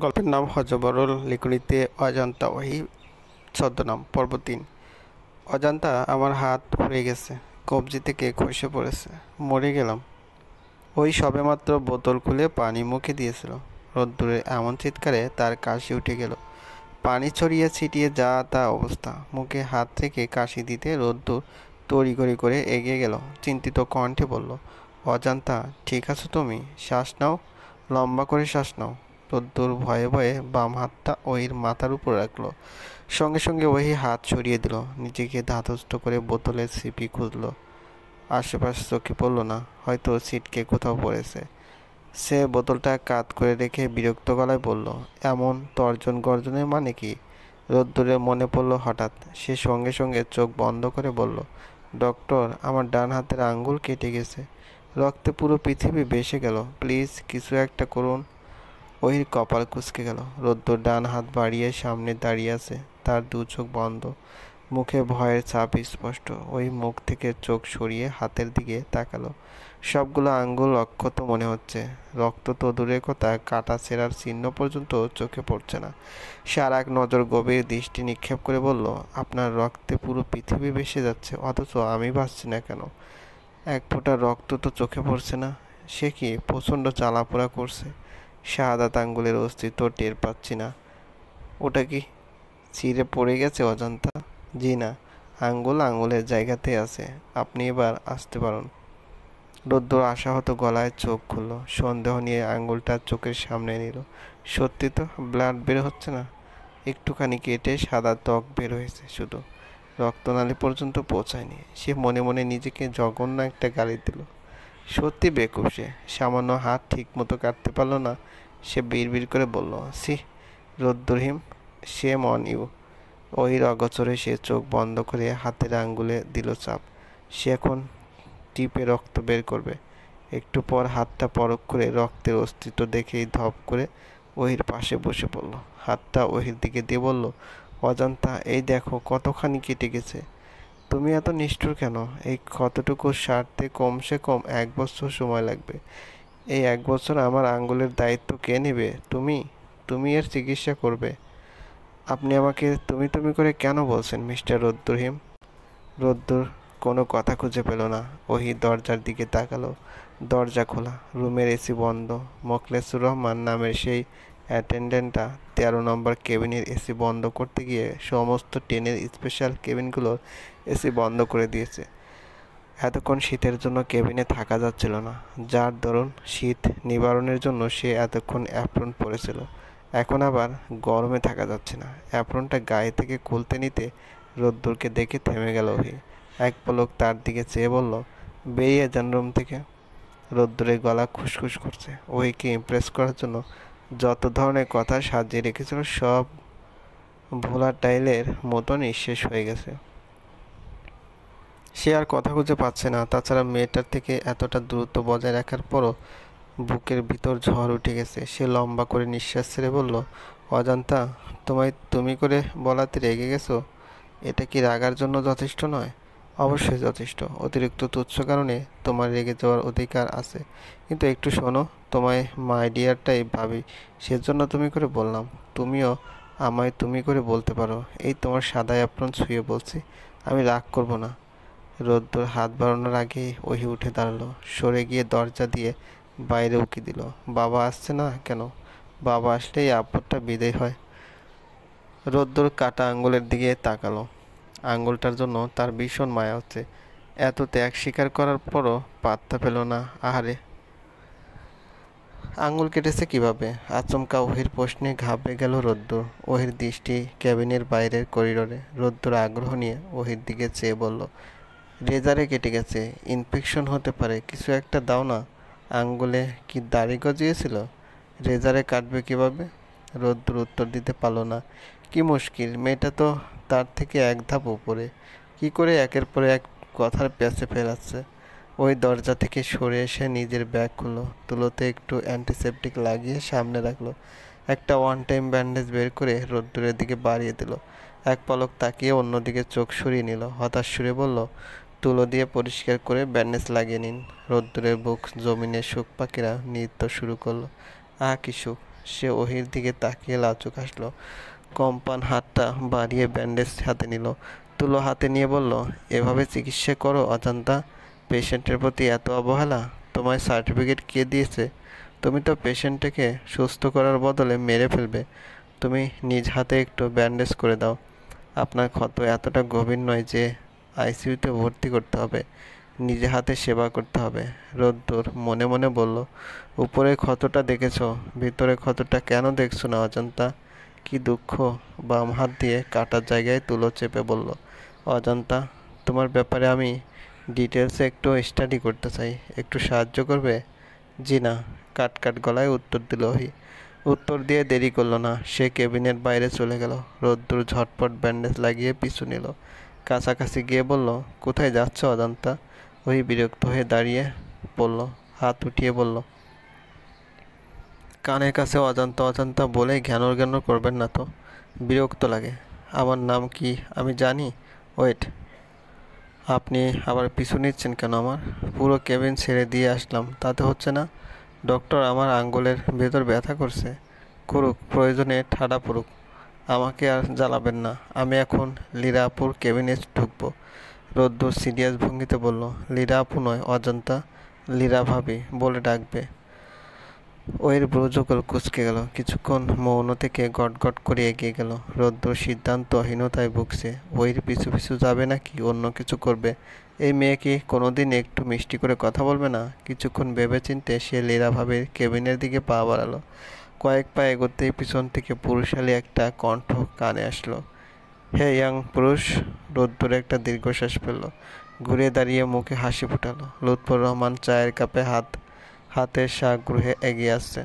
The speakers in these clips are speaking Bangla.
গল্পের নাম হযবরল, লিখনিতে অজান্তা ওহি, ছদ্মনাম পর্ব ৩। অজান্তা আমার হাত পুড়ে গেছে, কবজি থেকে খসে পড়েছে, মরে গেলাম। ওই সবেমাত্র বোতল খুলে পানি মুখে দিয়েছিল। রোদ্দুরে এমন চিৎকারে তার কাশি উঠে গেল। পানি ছড়িয়ে ছিটিয়ে যা তা অবস্থা। মুখে হাত রেখে কাশি দিতে রোদ্দুর তড়িঘড়ি করে এগিয়ে গেল। চিন্তিত কণ্ঠে বলল, অজান্তা, ঠিক আছো তুমি? শ্বাস নাও, লম্বা করে শ্বাস নাও। রোদ্দুর ভয়ে ভয়ে বাম হাতটা ওহির মাথার উপর রাখলো। সঙ্গে সঙ্গে ওহি হাত সরিয়ে দিল। নিজেকে ধাতস্থ করে বোতলের সিপি খুঁজল। আশেপাশে চোখে পড়ল না, হয়তো ছিটকে কোথাও পড়েছে। সে বোতলটা কাত করে রেখে বিরক্ত গলায় বলল, এমন তর্জন গর্জনের মানে কি? রোদ্দুরের মনে পড়ল হঠাৎ। সে সঙ্গে সঙ্গে চোখ বন্ধ করে বলল, ডক্টর, আমার ডান হাতের আঙ্গুল কেটে গেছে, রক্তে পুরো পৃথিবী ভেসে গেল, প্লিজ কিছু একটা করুন। ওহির কপাল কুঁচকে গেল। রোদ্দুর ডান হাত বাড়িয়ে সামনে দাঁড়িয়ে আছে, তার দু চোখ বন্ধ, মুখে ভয়ের ছাপ স্পষ্ট। ওই মুখ থেকে চোখ সরিয়ে হাতের দিকে তাকালো। সবগুলো আঙ্গুল অক্ষত মনে হচ্ছে। রক্ত তো দূরের কথা, কাটা ছেঁড়ার চিহ্ন পর্যন্ত চোখে পড়ছে না। সে আর এক নজর গভীর দৃষ্টি নিক্ষেপ করে বলল, আপনার রক্তে পুরো পৃথিবী ভেসে যাচ্ছে, অথচ আমি বাঁচছি না কেন? এক ফোঁটা রক্ত তো চোখে পড়ছে না। সে কি প্রচণ্ড জ্বালাপোড়া করছে। শাহাদাত আঙ্গুলের অস্তিত্ব টের পাচ্ছি না। ওটা কি ছিঁড়ে পড়ে গেছে অজান্তা? জি না, আঙ্গুল আঙ্গুলের জায়গাতেই আছে। আপনি এবার আসতে পারুন। রোদ্দুর আশাহত গলায় চোখ খুলল। সন্দেহ নিয়ে আঙ্গুলটা চোখের সামনে নিল। সত্যি তো, ব্লাড বের হচ্ছে না। একটুখানি কেটে সাদা ত্বক বের হয়েছে শুধু, রক্তনালী পর্যন্ত পৌঁছায়নি। সে মনে মনে নিজেকে জঘন্য একটা গালি দিল। সত্যি বেকুব সে, সামান্য হাত ঠিক মতো কাটতে পারল না। সে বিড়বিড় করে বলল, সি রোদ্দুরহিম, শেম অন ইউ। ওহির অগোচরে সে চোখ বন্ধ করে হাতের আঙ্গুলে দিল চাপ। সে এখন টিপে রক্ত বের করবে। একটু পর হাতটা পরখ করে রক্তের অস্তিত্ব দেখেই ধপ করে ওহির পাশে বসে পড়ল। হাতটা ওহির দিকে দিয়ে বলল, অজান্তা, এই দেখো কতখানি কেটে গেছে। তুমি এত নিষ্ঠুর কেন? এই ক্ষতটুকু সারতে কমসে কম 1 বছর সময় লাগবে। এই 1 বছর আমার আঙ্গুলের দায়িত্ব কে নেবে? তুমি। তুমি এর চিকিৎসা করবে। আপনি আমাকে তুমি তুমি করে কেন বলছেন মিস্টার রোদ্দুরহিম? রোদ্দুর কোনো কথা খুঁজে পেল না। ওহি দরজার দিকে তাকালো। দরজা খোলা, রুমের এসি বন্ধ। মোখলেসুর রহমান নামের সেই অ্যাটেন্ডেন্টটা 13 নম্বর কেবিনের এসি বন্ধ করতে গিয়ে সমস্ত ট্রেনের স্পেশাল কেবিনগুলোর এসি বন্ধ করে দিয়েছে। এতক্ষণ শীতের জন্য কেবিনে থাকা যাচ্ছিল না, যার দরুন শীত নিবারণের জন্য সে এতক্ষণ অ্যাপ্রন পরেছিল। এখন আবার গরমে থাকা যাচ্ছে না। অ্যাপ্রনটা গায়ে থেকে খুলতে নিতে রোদ্দুরকে দেখে থেমে গেল ওহি। এক পলক তার দিকে চেয়ে বলল, বেরিয়ে যান রুম থেকে। রোদ্দুরের গলা খুসখুস করছে। ওহিকে ইমপ্রেস করার জন্য যত ধরনের কথা সাজিয়ে রেখেছিল সব ভোলাটাইলের মতো নিঃশেষ হয়ে গেছে। সে আর কথা খুঁজে পাচ্ছে না। তাছাড়া মেয়েটার থেকে এতটা দূরত্ব বজায় রাখার পরও বুকের ভিতর ঝড় উঠে গেছে। সে লম্বা করে নিঃশ্বাস ছেড়ে বলল, অজান্তা, তোমায় তুমি করে বলাতে রেগে গেছো? এটা কি রাগার জন্য যথেষ্ট নয়? অবশ্যই যথেষ্ট। অতিরিক্ত তুচ্ছ কারণে তোমার রেগে যাওয়ার অধিকার আছে। কিন্তু একটু শোনো, তোমায় মাই ডিয়ারটাই ভাবি, সেজন্য তুমি করে বললাম। তুমিও আমায় তুমি করে বলতে পারো। এই তোমার সাদা অ্যাপ্রন ছুঁয়ে বলছি, আমি রাগ করব না। রোদ্দুর হাত বাড়ানোর আগেই ওহি উঠে দাঁড়ালো। সরে গিয়ে দরজা দিয়ে বাইরে উকি দিল। বাবা আসছে না কেন? বাবা আসলেই আব্বুরটা বিদায় হয়। রোদ্দুর কাটা আঙ্গুলের দিকে তাকালো। আঙ্গুলটার জন্য তার ভীষণ মায়া হচ্ছে। এত ত্যাগ স্বীকার করার পরও পাত্তা পেল না। আহারে, আঙ্গুল কেটেছে কিভাবে? আচমকা ওহির প্রশ্নে ঘাবড়ে গেল রোদ্দুর। ওহির দৃষ্টি কেবিনের বাইরের করিডোরে। রোদ্দুর আগ্রহ নিয়ে ওহির দিকে চেয়ে বলল, রেজারে কেটে গেছে, ইনফেকশন হতে পারে, কিছু একটা দাও না। আঙ্গুলে কি দাড়ি গজিয়েছিল? রেজারে কাটবে কিভাবে? রোদ্দুর উত্তর দিতে পারল না। কি মুশকিল, মেয়েটা তো তার থেকে এক ধাপ উপরে। কি করে একের পর এক কথার প্যাঁচে ফেলাচ্ছে। ওই দরজা থেকে সরে এসে নিজের ব্যাগ খুললো। তুলোতে একটু অ্যান্টিসেপটিক লাগিয়ে সামনে রাখলো। একটা ওয়ান টাইম ব্যান্ডেজ বের করে রোদ্দুরের দিকে বাড়িয়ে দিল। এক পলক তাকিয়ে অন্যদিকে চোখ সরিয়ে নিল। হতাশ সুরে বলল, তুলো দিয়ে পরিষ্কার করে ব্যান্ডেজ লাগিয়ে নিন। রোদ্দুরের বুক জমিনে শুক পাখিরা নৃত্য শুরু করলো। আহ কি সুখ! সে ওহির দিকে তাকিয়ে লাজুক হাসলো। কম্পান হাতটা বাড়িয়ে ব্যান্ডেজ হাতে নিল। তুলো হাতে নিয়ে বলল, এভাবে চিকিৎসা করো অজান্তা? পেশেন্টের প্রতি এত অবহেলা? তোমায় সার্টিফিকেট কে দিয়েছে? তুমি তো পেশেন্টটাকে সুস্থ করার বদলে মেরে ফেলবে। তুমি নিজ হাতে একটু ব্যান্ডেজ করে দাও। আপনার ক্ষত এতটা গভীর নয় যে আইসিইউতে ভর্তি করতে হবে। নিজে হাতে সেবা করতে হবে। রোদ্দুর মনে মনে বলল, উপরে ক্ষতটা দেখেছ, ভিতরে ক্ষতটা কেন দেখছো না অজান্তা? কি দুঃখ। বাম হাত দিয়ে কাটার জায়গায় তুলো চেপে বলল, অজান্তা, তোমার ব্যাপারে আমি ডিটেলসে একটু স্টাডি করতে চাই। একটু সাহায্য করবে? জি না, কাট কাট গলায় উত্তর দিল ওহি। উত্তর দিয়ে দেরি করলো না, সে কেবিনের বাইরে চলে গেল। রোদ্দুর ঝটপট ব্যান্ডেজ লাগিয়ে পিছু নিল। কাছাকাছি গিয়ে বলল, কোথায় যাচ্ছ অজান্তা? ওহি বিরক্ত হয়ে দাঁড়িয়ে পড়ল, হাত উঠিয়ে বলল, কানের কাছে অজান্তা অজান্তা বলে ঘ্যানর ঘ্যানর করবেন না তো, বিরক্ত লাগে। আমার নাম কি আমি জানি? ওয়েট, আপনি আবার পিছু নিচ্ছেন কেন আমার? পুরো কেবিন ছেড়ে দিয়ে আসলাম, তাতে হচ্ছে না? ডক্টর, আমার আঙ্গুলের ভেতর ব্যথা করছে। করুক, প্রয়োজনে ঠাডা পড়ুক, আমাকে আর জ্বালাবেন না। আমি এখন লীরা আপুর কেবিনে ঢুকবো। রোদ্দুর সিরিয়াস ভঙ্গিতে বলল, লীরা আপু নয় অজান্তা, লীরা ভাবি বলে ডাকবে। ওয়ের ব্রোজকল কুঁচকে গেল। কিছুক্ষণ মৌন থেকে গটগট করে এগিয়ে গেল। রোদ্দুর সিদ্ধান্তহীনতায় ভুগছে। ওয়ের পিছু পিছু যাবে নাকি অন্য কিছু করবে? এই মেয়ে কি কোনোদিন একটু মিষ্টি করে কথা বলবে না? কিছুক্ষণ ভেবেচিন্তে সে লীরা ভাবির কেবিনের দিকে পা বাড়ালো। কয়েক পা এগোতেই পিছন থেকে পুরুষালী একটা কণ্ঠ কানে আসলো, হে ইয়াং পুরুষ। রোদ্দুর একটা দীর্ঘশ্বাস ফেলল, ঘুরে দাঁড়িয়ে মুখে হাসি ফুটালো। লুৎফর রহমান চায়ের কাপে হাতের সাগ্রহে এগিয়ে আসছে।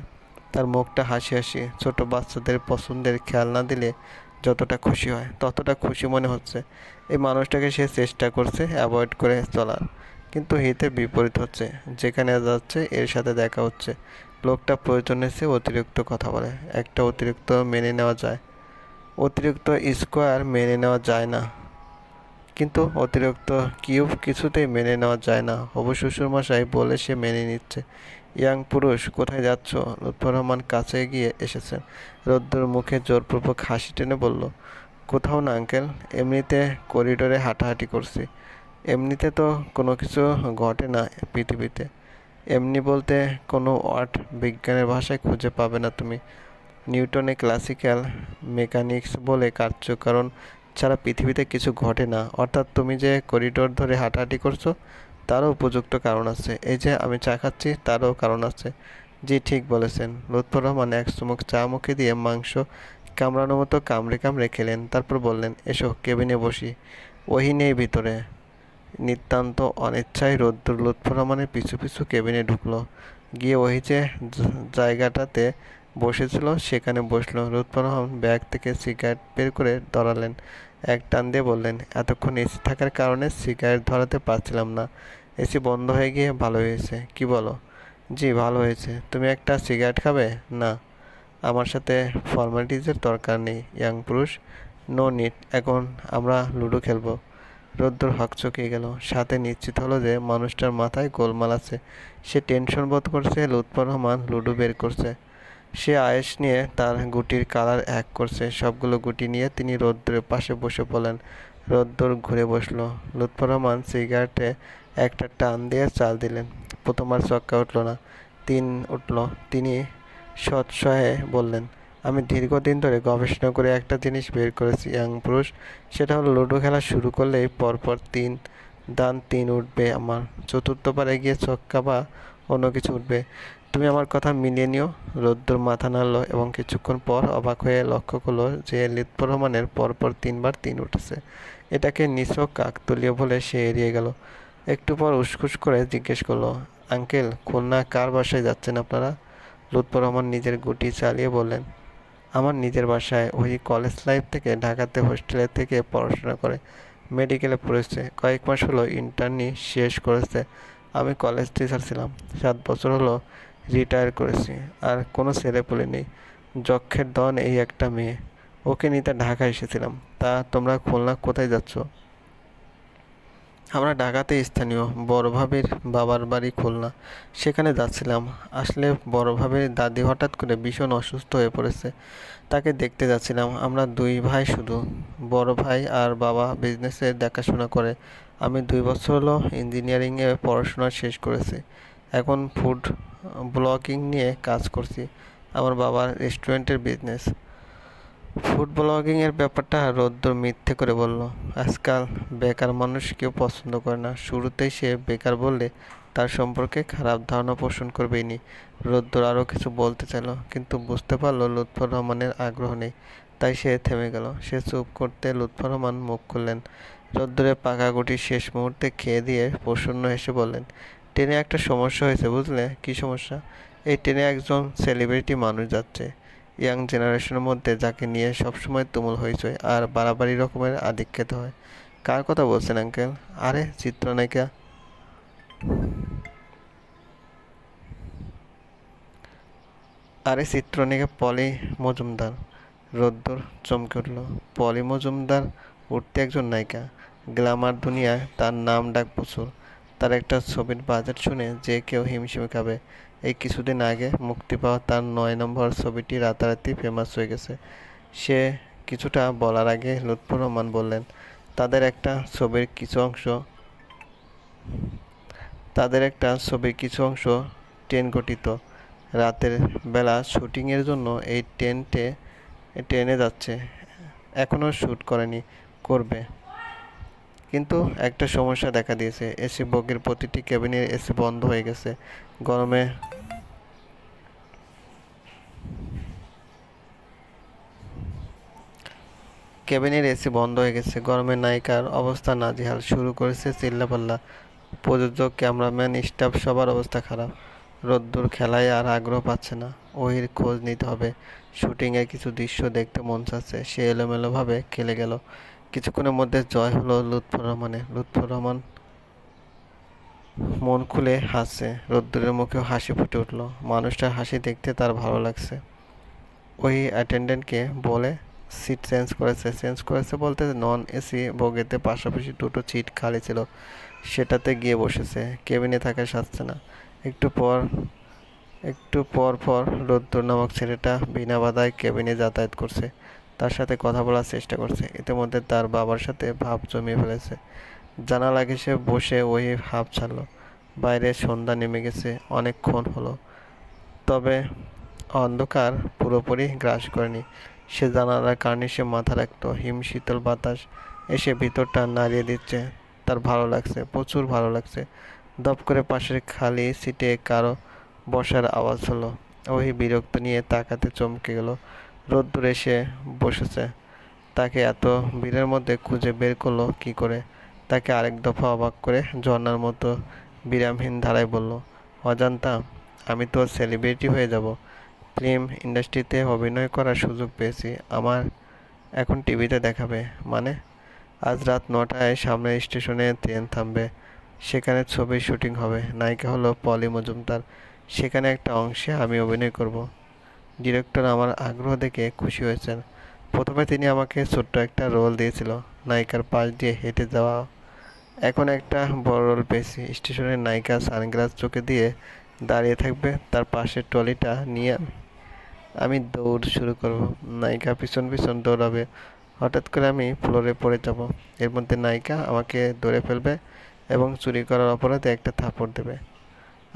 তার মুখটা হাসি হাসি। ছোট বাচ্চাদের পছন্দের খেলনা দিলে যতটা খুশি হয় ততটা খুশি মনে হচ্ছে। এই মানুষটাকে সে চেষ্টা করছে অ্যাভয়েড করে চলার, কিন্তু হিতে বিপরীত হচ্ছে। যেখানে যাচ্ছে এর সাথে দেখা হচ্ছে। লোকটা প্রয়োজনের চেয়ে অতিরিক্ত কথা বলে। একটা অতিরিক্ত মেনে নেওয়া যায়, অতিরিক্ত স্কোয়ার মেনে নেওয়া যায় না, কিন্তু অতিরিক্ত কিউব কিছুতেই মেনে নেওয়া যায় না। হবু শ্বশুরমশাই বলে সে মেনে নিচ্ছে। ইয়াং পুরুষ, কোথায় যাচ্ছ? লুৎফর রহমান কাছে এগিয়ে এসেছেন। রোদ্দুর মুখে জোরপূর্বক হাসি টেনে বলল, কোথাও না আঙ্কেল, এমনিতে করিডোরে হাঁটাহাঁটি করছি। এমনিতে তো কোনো কিছু ঘটে না পৃথিবীতে। এমনি বলতে কোনো ওয়ার্ড বিজ্ঞানের ভাষায় খুঁজে পাবে না তুমি। নিউটনে ক্লাসিক্যাল মেকানিক্স বলে কার্যকারণ ছাড়া পৃথিবীতে কিছু ঘটে না। অর্থাৎ তুমি যে করিডোর ধরে হাঁটাহাঁটি করছো তারও উপযুক্ত কারণ আছে। এই যে আমি চা খাচ্ছি তারও কারণ আছে। জি ঠিক বলেছেন। লুৎফর রহমান এক চুমুক চা মুখে দিয়ে মাংস কামড়ানোর মতো কামড়ে কামড়ে খেলেন। তারপর বললেন, এসো কেবিনে বসি। ওহি নেই ভিতরে। নিতান্ত অনিচ্ছায় রোদ্দুর লুৎফর রহমানের পিছু পিছু কেবিনে ঢুকলো। গিয়ে ওহি যে জায়গাটাতে বসেছিল সেখানে বসলো। লুৎফর রহমান ব্যাগ থেকে সিগারেট বের করে ধরালেন। এক টান দিয়ে বললেন, এতক্ষণ এসি থাকার কারণে সিগারেট ধরাতে পারছিলাম না। এসি বন্ধ হয়ে গিয়ে ভালো হয়েছে। কি বলো? জি ভালো হয়েছে। তুমি একটা সিগারেট খাবে? না, আমার সাথে ফর্মালিটিজের দরকার নেই ইয়াং পুরুষ। No need. এখন আমরা লুডো খেলবো। রোদ্দুর হকচকিয়ে গেল। সাথে নিশ্চিত হলো যে মানুষটার মাথায় গোলমাল আছে। সে টেনশন বোধ করছে। লুৎফর রহমান লুডো বের করছে। সে আয়েশ নিয়ে তার গুটির কালার এক করছে। সবগুলো গুটি নিয়ে তিনি রোদ্দুরের পাশে বসে পড়লেন। রোদ্দুর ঘুরে বসলো। লুৎফর রহমান সিগারেটে একটা টান দিয়ে চাল দিলেন। প্রথমবার চক্কা উঠল না, 3 উঠল। তিনি সৎসহে বললেন, আমি দীর্ঘদিন ধরে গবেষণা করে একটা জিনিস বের করেছি ইয়াং পুরুষ। সেটা হলো লুডো খেলা শুরু করলেই পরপর 3 দান 3 উঠবে আমার। চতুর্থবারে গিয়ে ছক্কা বা অন্য কিছু উঠবে। তুমি আমার কথা মিলিয়ে নিও। রোদ্দুর মাথা নাড়ল এবং কিছুক্ষণ পর অবাক হয়ে লক্ষ্য করলো যে লুৎফর রহমানের পরপর 3 বার 3 উঠেছে। এটাকে নিছক কাকতালীয় বলে সে এড়িয়ে গেল। একটু পর উসখুস করে জিজ্ঞেস করলো, আঙ্কেল, খুলনা কার বাসায় যাচ্ছেন আপনারা? লুৎফর রহমান নিজের গুটি চালিয়ে বললেন, আমার নিজের বাসায়। ওই কলেজ লাইফ থেকে ঢাকাতে হোস্টেলে থেকে পড়াশোনা করে মেডিকেলে পড়েছে। কয়েক মাস হলো ইন্টার্নি শেষ করেছে। আমি কলেজ টিচার ছিলাম। 7 বছর হলো রিটায়ার করেছি। আর কোনো ছেলেপুলে নেই। যক্ষের দন এই একটা মেয়ে, ওকে নিতে ঢাকা এসেছিলাম। তা তোমরা খুলনা কোথায় যাচ্ছ? আমরা ঢাকাতে স্থানীয় বড় ভাবির বাবার বাড়ি খুলনা, সেখানে যাচ্ছিলাম। আসলে বড় ভাবির দাদি হঠাৎ করে ভীষণ অসুস্থ হয়ে পড়েছে, তাকে দেখতে যাচ্ছিলাম। আমরা দুই ভাই শুধু, বড় ভাই আর বাবা বিজনেসে দেখাশোনা করে। আমি 2 বছর হলো ইঞ্জিনিয়ারিংয়ে পড়াশোনা শেষ করেছি, এখন ফুড ব্লগিং নিয়ে কাজ করছি। আমার বাবার রেস্টুরেন্টের বিজনেস। ফুড ব্লগিংয়ের ব্যাপারটা রোদ্দুর মিথ্যে করে বলল। আজকাল বেকার মানুষ কেউ পছন্দ করে না। শুরুতেই সে বেকার বললে তার সম্পর্কে খারাপ ধারণা পোষণ করবেই নি। রোদ্দুর আরও কিছু বলতে চাইল, কিন্তু বুঝতে পারল লুৎফর রহমানের আগ্রহ নেই, তাই সে থেমে গেল। সে চুপ করতে লুৎফর রহমান মুখ খুললেন। রোদ্দুরে পাকা গুটি শেষ মুহূর্তে খেয়ে দিয়ে প্রসন্ন হেসে বললেন, ট্রেনে একটা সমস্যা হয়েছে বুঝলে। কী সমস্যা? এই ট্রেনে একজন সেলিব্রিটি মানুষ যাচ্ছে, ইয়াং জেনারেশনের মধ্যে, যাকে নিয়ে সবসময় তুমুল হইচই আর বাড়াবাড়ি রকমের আধিক্যেত হয়। কার কথা বলছেন আঙ্কেল? আরে চিত্রনায়িকা। চিত্রনায়িকা পলি মজুমদার। রোদ্দুর চমকে উঠল। পলি মজুমদার উঠতে একজন নায়িকা, গ্ল্যামার দুনিয়ায় তার নাম ডাক প্রচুর। তার একটা ছবির বাজেট শুনে যে কেউ হিমশিম খাবে। এই কিছুদিন আগে মুক্তি পাওয়া তার 9 নম্বর ছবিটি রাতারাতি ফেমাস হয়ে গেছে। সে কিছুটা বলার আগে লুৎফর রহমান বললেন, তাদের একটা ছবির কিছু অংশ ট্রেন গঠিত। রাতের বেলা শুটিংয়ের জন্য এই ট্রেনে যাচ্ছে। এখনও শ্যুট করেনি, করবে। কিন্তু একটা সমস্যা দেখা দিয়েছে, এসি বগির প্রতিটি কেবিনের এসি বন্ধ হয়ে গেছে। গরমে গরমে নায়িকার অবস্থা নাজেহাল। শুরু করেছে চিল্লাপাল্লা। প্রযোজক, ক্যামেরাম্যান, স্টাফ সবার অবস্থা খারাপ। রোদ্দুর খেলায় আর আগ্রহ পাচ্ছে না। ওহির খোঁজ নিতে হবে। শুটিংয়ের কিছু দৃশ্য দেখতে মন চাচ্ছে। সে এলোমেলোভাবে খেলে গেল। কিছুক্ষণের মধ্যে জয় হলো লুৎফর রহমানের। লুৎফর রহমান মন খুলে হাসছে। রোদ্দুরের মুখেও হাসি ফুটে উঠল। মানুষটার হাসি দেখতে তার ভালো লাগছে। ওই অ্যাটেন্ডেন্টকে বলে সিট চেঞ্জ করেছে বলতে নন এসি বগিতে পাশাপাশি দুটো সিট খালি ছিল, সেটাতে গিয়ে বসেছে। কেবিনে থাকা সাজছে না। একটু পর পর রোদ্দুর নামক ছেলেটা বিনা বাধায় কেবিনে যাতায়াত করছে, তার সাথে কথা বলার চেষ্টা করছে। ইতিমধ্যে তার বাবার সাথে ভাব জমিয়ে ফেলেছে। জানালা ঘেঁষে বসে ওই হাঁপ ছাড়ল। বাইরে সন্ধ্যা নেমে গেছে, অনেকক্ষণ হলো, তবে অন্ধকার পুরোপুরি গ্রাস করেনি। সে জানালার কার্নিশে মাথা রাখত। হিমশীতল বাতাস এসে ভিতরটা নাড়িয়ে দিচ্ছে। তার ভালো লাগছে, প্রচুর ভালো লাগছে। দপ করে পাশের খালি সিটে কারো বসার আওয়াজ হলো। ওই বিরক্ত নিয়ে তাকাতে চমকে গেল। রোদ্দুর এসে বসেছে। তাকে এত ভিড়ের মধ্যে খুঁজে বের করলো কী করে? তাকে আরেক দফা অবাক করে ঝর্ণার মতো বিরামহীন ধারায় বলল, অজান্তা, আমি তো সেলিব্রিটি হয়ে যাব। ফিল্ম ইন্ডাস্ট্রিতে অভিনয় করার সুযোগ পেয়েছি। আমার এখন টিভিতে দেখাবে মানে? আজ রাত 9টায় সামনের স্টেশনে ট্রেন থামবে, সেখানে ছবির শুটিং হবে। নায়িকা হলো পলি মজুমদার। সেখানে একটা অংশে আমি অভিনয় করব। ডিরেক্টর আমার আগ্রহ দেখে খুশি হয়েছেন। প্রথমে তিনি আমাকে ছোট্ট একটা রোল দিয়েছিল, নায়িকার পাশ দিয়ে হেঁটে যাওয়া। এখন একটা বড় রোল পেয়েছি। স্টেশনের নায়িকা সানগ্লাস চোখে দিয়ে দাঁড়িয়ে থাকবে, তার পাশের ট্রলিটা নিয়ে আমি দৌড় শুরু করব। নায়িকা পিছন পিছন দৌড়াবে। হঠাৎ করে আমি ফ্লোরে পড়ে যাব। এর মধ্যে নায়িকা আমাকে ধরে ফেলবে এবং চুরি করার অপরাধে একটা থাপ্পড় দেবে।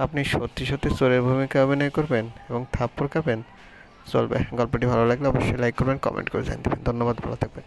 আপনি সত্যি সত্যি চোরের ভূমিকায় অভিনয় করবেন এবং থাপ্পড় খাবেন? চলবে। গল্পটি ভালো লাগলে অবশ্যই লাইক করবেন, কমেন্ট করে জানিয়ে দেবেন। ধন্যবাদ, ভালো থাকবেন।